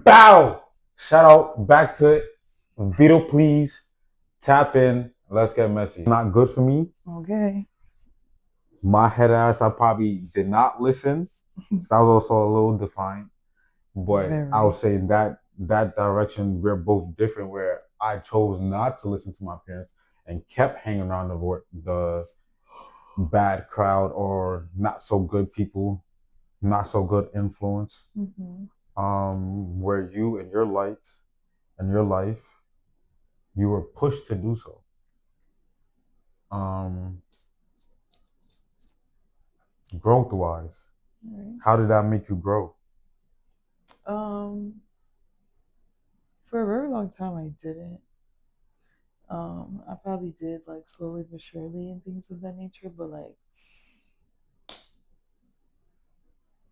Bow! Shout out back to it. Vito, please tap in. Let's get messy. Not good for me. Okay. My head ass, I probably did not listen. That was also a little defiant. But I Very. was saying that direction we're both different. Where I chose not to listen to my parents and kept hanging around the bad crowd or not so good people, not so good influence. Hmm. Where you in your life, you were pushed to do so. Um, Growth wise, Right. how did that make you grow? Um, for a very long time, I didn't. I probably did like slowly but surely and things of that nature, but like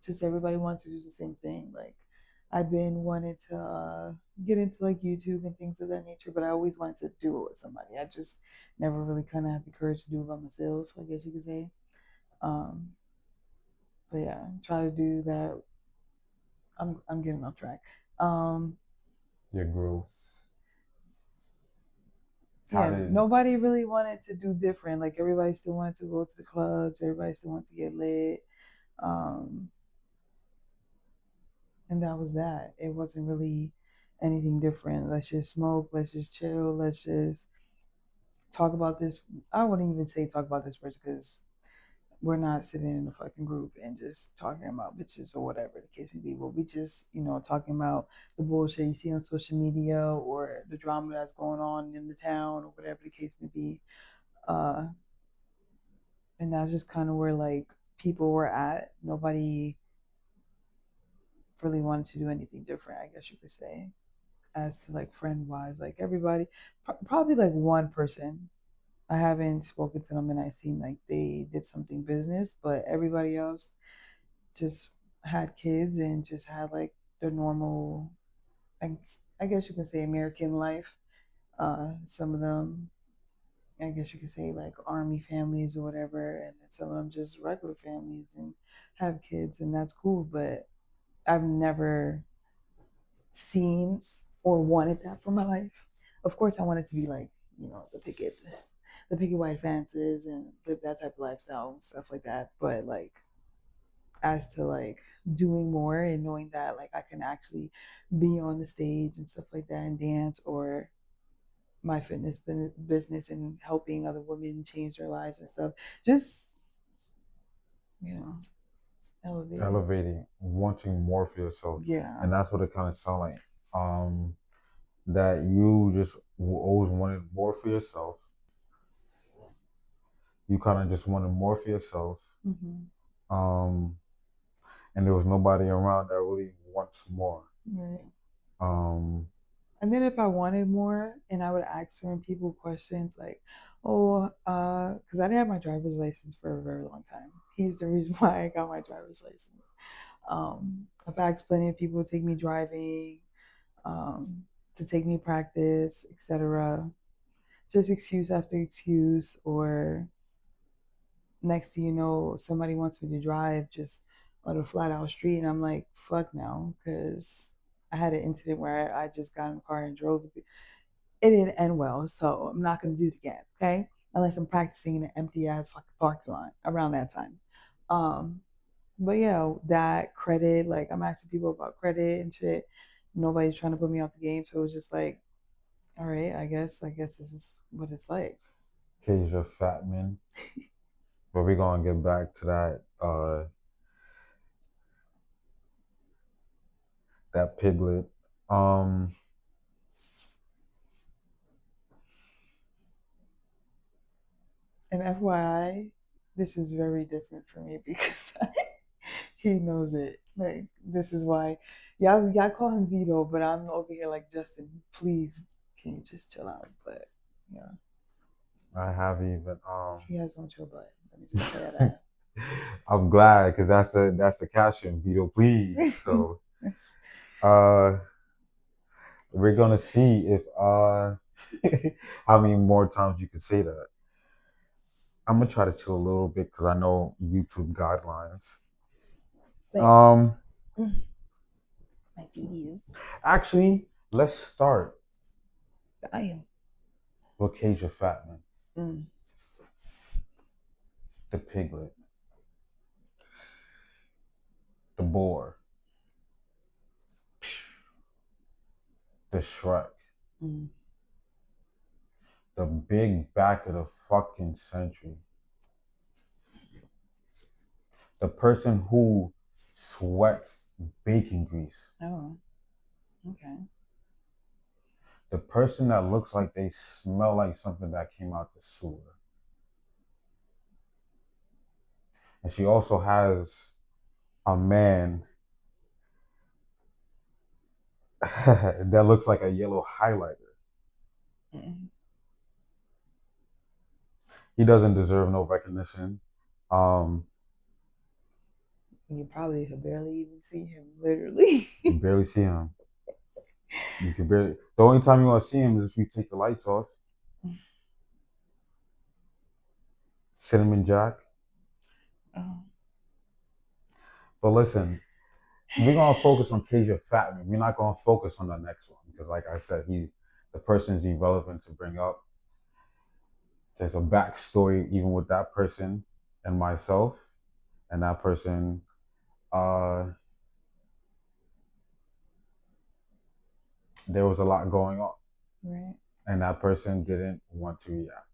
just everybody wants to do the same thing. Like I've been wanting to get into like YouTube and things of that nature, but I always wanted to do it with somebody. I just never really kind of had the courage to do it by myself, I guess you could say. Um, but yeah, try to do that. I'm getting off track. Um, Your growth. How yeah, did nobody really wanted to do different. Like everybody still wanted to go to the clubs. Everybody still wanted to get lit. Um, and that was that. It wasn't really anything different. Let's just smoke. Let's just chill. Let's just talk about this. I wouldn't even say talk about this person because we're not sitting in a fucking group and just talking about bitches or whatever the case may be. But we just, talking about the bullshit you see on social media or the drama that's going on in the town or whatever the case may be. Uh, and that's just kind of where like people were at. Nobody really wanted to do anything different, I guess you could say, as to like friend wise. Like everybody, probably like one person. I haven't spoken to them and I seen like they did something business, but everybody else just had kids and just had like the normal, I, I guess you could say American life. Some of them, I guess you could say like army families or whatever, and then some of them just regular families and have kids, and that's cool. But I've never seen or wanted that for my life. Of course, I wanted to be like, the picket white fences and live that type of lifestyle and stuff like that. But like, as to like doing more and knowing that like I can actually be on the stage and stuff like that and dance or my fitness business and helping other women change their lives and stuff. Just, you know, elevating. elevating, wanting more for yourself, Yeah. and that's what it kind of sounds like. Um, that you just always wanted more for yourself. You kind of just wanted more for yourself. Hmm. Um, and there was nobody around that really wants more. Right. Um, And then if I wanted more, and I would ask certain people questions like, "Oh, because I didn't have my driver's license for a very long time. He's the reason why I got my driver's license. I've asked plenty of people to take me driving, to take me practice, etc. Just excuse after excuse, or next thing you know, somebody wants me to drive just on a flat out street, and I'm like, fuck no, because I had an incident where I just got in the car and drove. It didn't end well, so I'm not gonna do it again, okay? Unless I'm practicing in an empty ass fucking parking lot around that time. Um, but yeah, that credit, like I'm asking people about credit and shit. Nobody's trying to put me off the game, so it was just like, all right, I guess this is what it's like. Keisha Fatman. But we're gonna get back to that piglet. Um, And FYI, this is very different for me because he knows it. Like this is why y'all call him Vito, but I'm over here like Justin. Please, can you just chill out? But yeah, I have even he has no chill butt. Let me just say that. I'm glad because that's the caption, Vito, please. So uh we're gonna see if how many more times you can say that. I'm gonna try to chill a little bit because I know YouTube guidelines. Thanks. Um My BBs. Actually, let's start I am. with Keisha Fatman, Mm. the piglet, the boar, the Shrek, Mm. the big back of the fucking century, the person who sweats bacon grease, Oh, okay. the person that looks like they smell like something that came out the sewer. And she also has a man that looks like a yellow highlighter. Mm. He doesn't deserve no recognition. Um, You probably could barely even see him, literally. you barely see him. You can barely. The only time you want to see him is if you take the lights off. Cinnamon Jack. Oh. But listen, we're gonna focus on Keisha Fatman. We're not gonna focus on the next one because, like I said, the person is irrelevant to bring up. There's a backstory even with that person and myself, and that person. Uh, there was a lot going on, Right. and that person didn't want to react.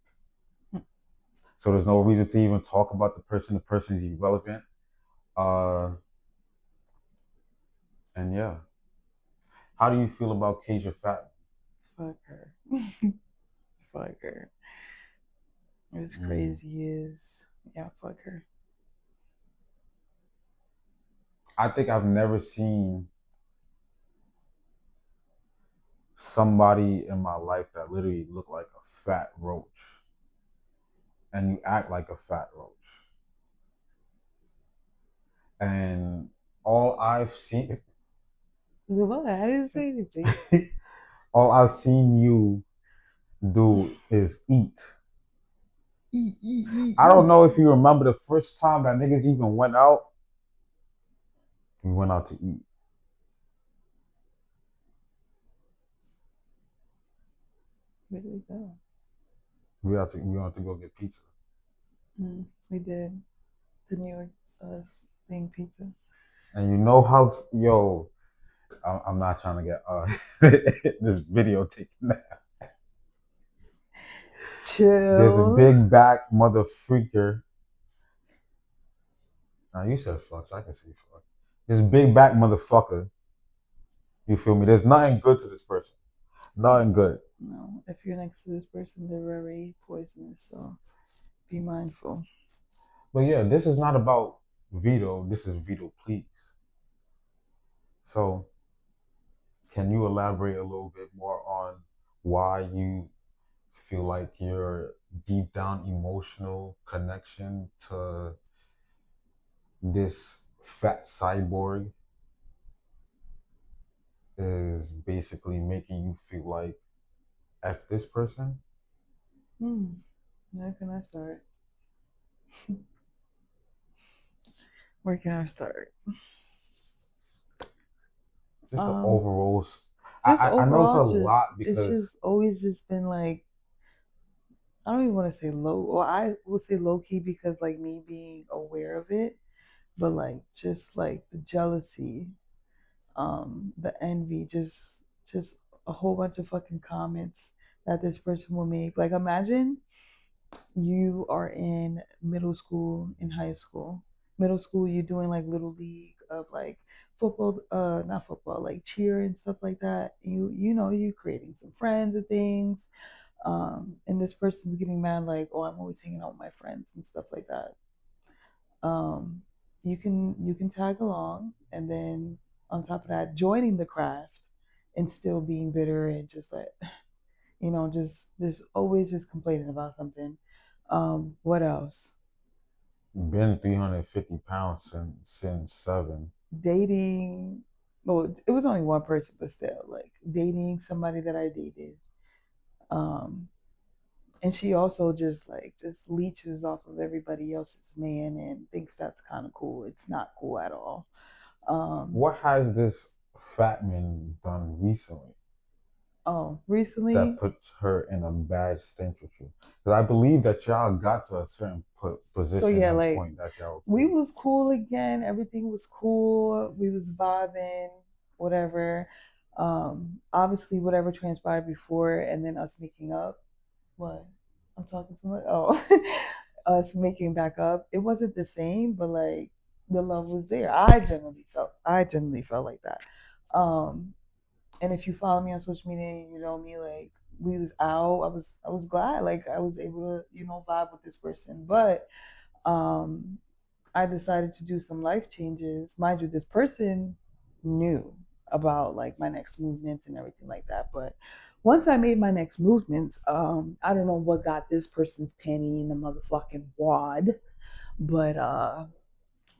So there's no reason to even talk about the person. The person is irrelevant. Uh, and yeah, how do you feel about Keisha Fatman? Fuck her. Fuck her. As Mm. crazy as, yeah, fuck her. I think I've never seen somebody in my life that literally looked like a fat roach and you act like a fat roach. And all I've seen What? I didn't say anything. all I've seen you do is eat. Eat, eat, eat, I don't eat. know if you remember the first time that niggas even went out. We went out to eat. Where did we go? We went to go get pizza. We did the New York thing pizza. And you know how yo, I'm not trying to get this video taken. There's a Chill. big back mother freaker. Now you said fuck, so I can say fuck. This big back motherfucker. You feel me? There's nothing good to this person. Nothing good. No, if you're next to this person, they're very poisonous, so be mindful. But yeah, this is not about Vito. This is Vito, please. So can you elaborate a little bit more on why you feel like your deep down emotional connection to this fat cyborg is basically making you feel like F this person? Where can I start? Where can I start? Just the Um, overall. just I know it's a overall, just lot it's because just always just been like, I don't even want to say low, or I will say low key because like me being aware of it, but like just like the jealousy, the envy, just a whole bunch of fucking comments that this person will make. Like imagine you are in middle school, in high school. Middle school, you're doing like little league of like football, not football, like cheer and stuff like that. You creating some friends and things. And this person's getting mad like, oh, I'm always hanging out with my friends and stuff like that. Um, you can tag along, and then on top of that, joining the craft and still being bitter and just like just always just complaining about something. What else? been 350 pounds since seven. Dating. Well, it was only one person, but still, like dating somebody that I dated. Um, and she also just leeches off of everybody else's man and thinks that's kind of cool. It's not cool at all. Um, What has this fat man done recently Oh, that recently. puts her in a bad stench with you? Because I believe that y'all got to a certain So position yeah, and like point that y'all were we cool. was cool again. Everything was cool. We was vibing, whatever. Obviously, whatever transpired before, and then us making up. What? I'm talking too much. Oh, us making back up. It wasn't the same, but like the love was there. I generally felt like that. Um, and if you follow me on social media, you know me. Like we was out. I was glad. Like I was able to vibe with this person, but um I decided to do some life changes. Mind you, this person knew about like my next movements and everything like that. But once I made my next movements, I don't know what got this person's panty in the motherfucking wad, but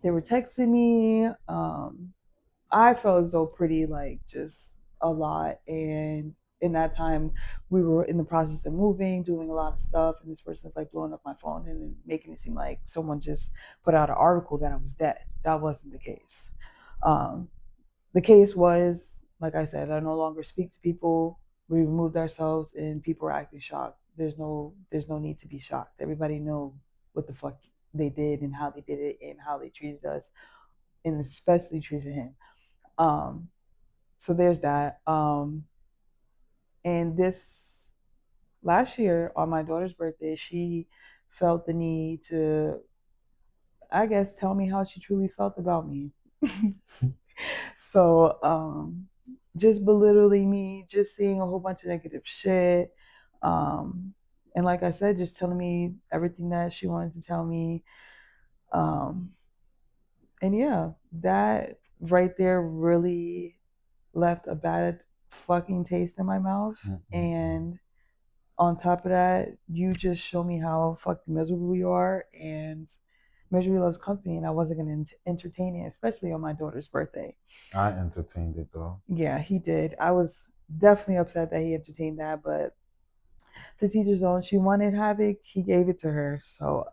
they were texting me. I felt as though pretty like just a lot, and in that time we were in the process of moving, doing a lot of stuff, and this person's like blowing up my phone and then making it seem like someone just put out an article that I was dead. That wasn't the case. Um, the case was, like I said, I no longer speak to people. We removed ourselves, and people are acting shocked. There's no need to be shocked. Everybody know what the fuck they did and how they did it and how they treated us, and especially treated him. Um, so there's that. And this last year on my daughter's birthday, she felt the need to, I guess, tell me how she truly felt about me. So, just belittling me, just seeing a whole bunch of negative shit. Um, and like I said, just telling me everything that she wanted to tell me. Um, and yeah, that right there really left a bad fucking taste in my mouth. Mm-mm-mm. And on top of that, you just show me how fucking miserable you are, and misery loves company, and I wasn't gonna entertain it, especially on my daughter's birthday. I entertained it though. Yeah, he did. I was definitely upset that he entertained that, but the teacher's own, she wanted havoc, he gave it to her. So,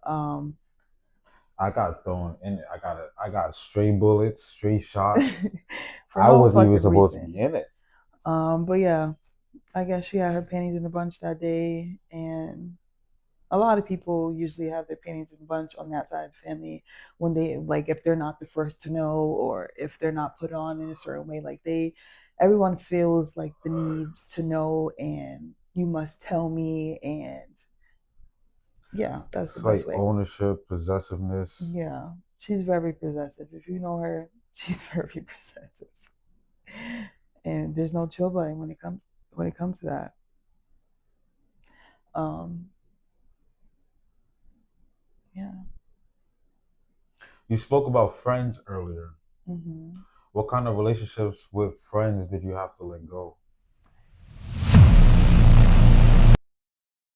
I got thrown in it. I got stray bullets, stray shots. for I no wasn't even fucking supposed to reason. be in it. But yeah, I guess she had her panties in a bunch that day, and a lot of people usually have their panties in a bunch on that side of the family when they like if they're not the first to know or if they're not put on in a certain way. Like everyone feels like the need to know, and you must tell me, and yeah, that's the It's best like way. ownership, possessiveness. Yeah, she's very possessive. If you know her, she's very possessive, and there's no chill button when it comes to that. Um, yeah. You spoke about friends earlier. Hmm. What kind of relationships with friends did you have to let go?